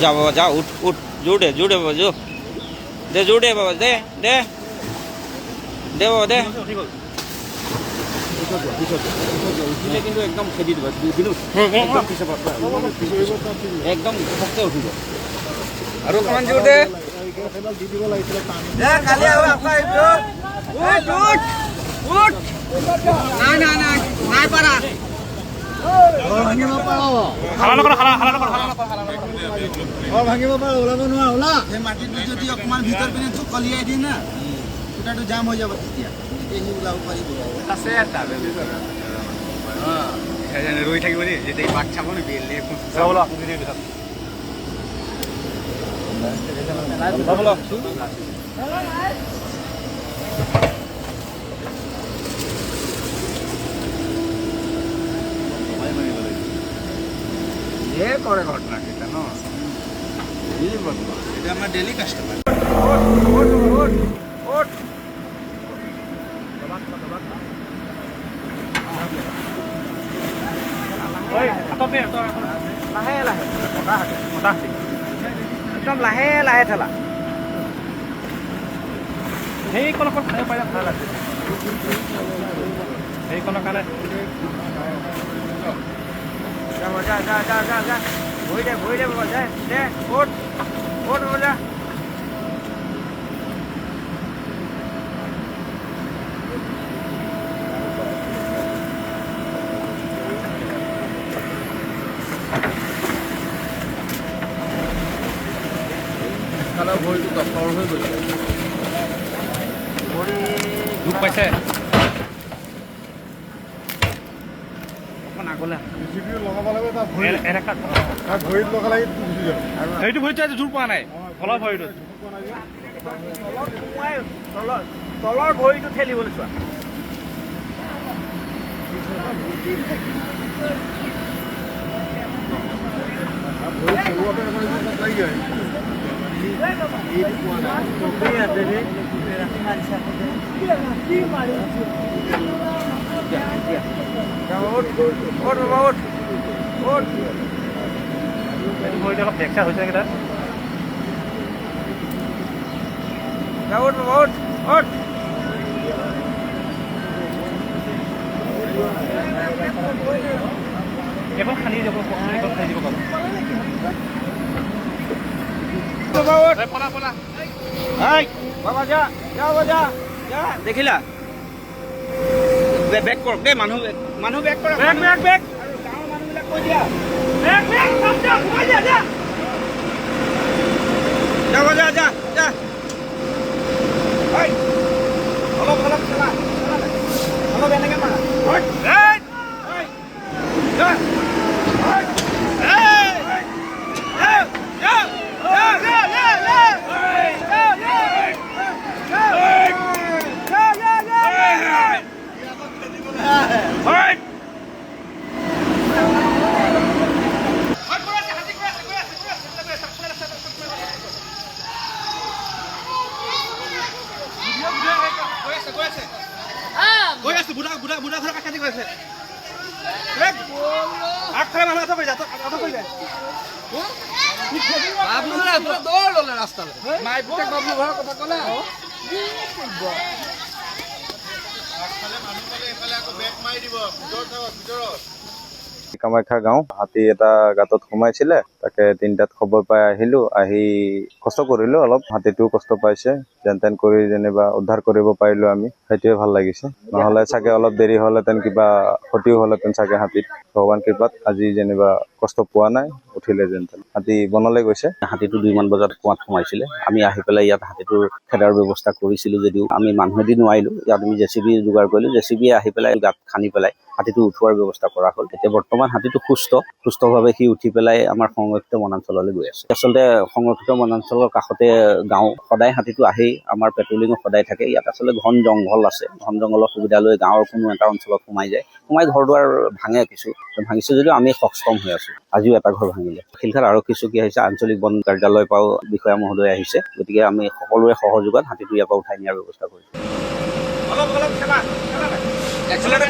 যা বাবা যা উঠ উঠ জোরে জোরে বাবা জো দে জোরে বাবা দে দে দে বাবা দে কিন্তু একদম খেদি দিব একদম ঘপকে উঠিব আৰু অকণমান জোৰ দে কালি নাই নাই নাই নাই পাৰা ভাঙিব পাৰ ভাঙিব পাৰ ওলাব নোৱাৰা ওলা সেই মাটিটো যদি অকণমান ভিতৰ পিনে কলিয়াই দিয়ে না ফুটাটো জাম হৈ যাব তেতিয়া সি ওলাব পাৰিব আছে এটা ৰৈ থাকিব দেই যেতিয়া বাট চাব নে বেলে করে ঘটনা এটা ন এটা আমার ডেইলি কাস্টমার লাহে লাহে একদম লাহে লাহে ঠেলা সেইকণ অকণ খাব পাৰিলে ভাল আছে সেইকণৰ কাৰণে যা যা যা যা যা ভৰি দে বাবা দে দে ওঠ ওঠ বাবা যা ভৰিটো দখৰ হৈ গৈছে ভৰি দুখ পাইছে সেইটো ভৰিটো জোৰ পোৱা নাই তলৰ ভৰিটো তলৰ ভৰিটো ঠেলিবলৈ চোৱা ভৰিটো অলপ ফ্ৰেকচাৰ হৈছে নেকি তাত এখন খানি যাব খাই দিব বাবা যা যা যা যা দেখিলা বেক কৰক দেই মানুহ বেক কৰক বেক বেক বেক আৰু গাঁৱৰ মানুহবিলাক কৈ দিয়া বেক বেক যা ঘুমাই দিয়া যা যা যা যা অলপ অলপ চলা অলপ এনেকে মাৰা বুঢ়া ঘৰৰ কাষেদি গৈ আছে আগফালে মানুহ এটা যায় দৌৰ ল'লে ৰাস্তালৈ মাই পুতেক বাবলু ঘৰৰ কথা ক'লে কামাখ্যা গাঁও হাতী এটা গাঁতত সোমাইছিলে তাকে 3টাত খবৰ পাই আহিলো আহি কষ্ট কৰিলো অলপ হাতীটো কষ্ট পাইছে যেন তেন কৰি যেনিবা উদ্ধাৰ কৰিব পাৰিলো আমি সেইটোৱে ভাল লাগিছে নহলে চাগে অলপ দেৰি হলেতেন কিবা ক্ষতিও হলেতেন চাগে হাতীত ভগৱান কৃপাত আজি যেনিবা কষ্ট পোৱা নাই উঠিলে যেন তেন হাতী বনলৈ গৈছে হাতীটো 2মান বজাত কুৱাত সোমাইছিলে আমি আহি পেলাই ইয়াত হাতীটোৰ খেদাৰ ব্যৱস্থা কৰিছিলো যদিও আমি মানুহেদি নোৱাৰিলো ইয়াত আমি জেচিবি যোগাৰ কৰিলো জেচিবি আহি পেলাই গাঁত খান্দি পেলাই হাতীটো উঠোৱাৰ ব্যৱস্থা কৰা হ'ল এতিয়া বৰ্তমান হাতীটো সুস্থভাৱে সি উঠি পেলাই আমাৰ সংৰক্ষিত বনাঞ্চললৈ গৈ আছে আচলতে সংৰক্ষিত বনাঞ্চলৰ কাষতে গাঁও সদায় হাতীটো আহেই আমাৰ পেট্ৰলিঙো সদায় থাকে ইয়াত আচলতে ঘন জংঘল আছে ঘন জংঘলৰ সুবিধা লৈ গাঁৱৰ কোনো এটা অঞ্চলত সোমাই ঘৰ দুৱাৰ ভাঙে ভাঙিছে যদিও আমি সক্ষম হৈ আছো আজিও এটা ঘৰ ভাঙিলে শিলঘাট আৰক্ষী চকী আহিছে আঞ্চলিক বন কাৰ্যালয়ৰ পৰাও বিষয়া মহোদয় আহিছে গতিকে আমি সকলোৰে সহযোগত হাতীটো ইয়াৰ পৰা উঠাই নিয়াৰ ব্যৱস্থা কৰিছো অলপ অলপ খেলা এক্সেলেৰেটৰ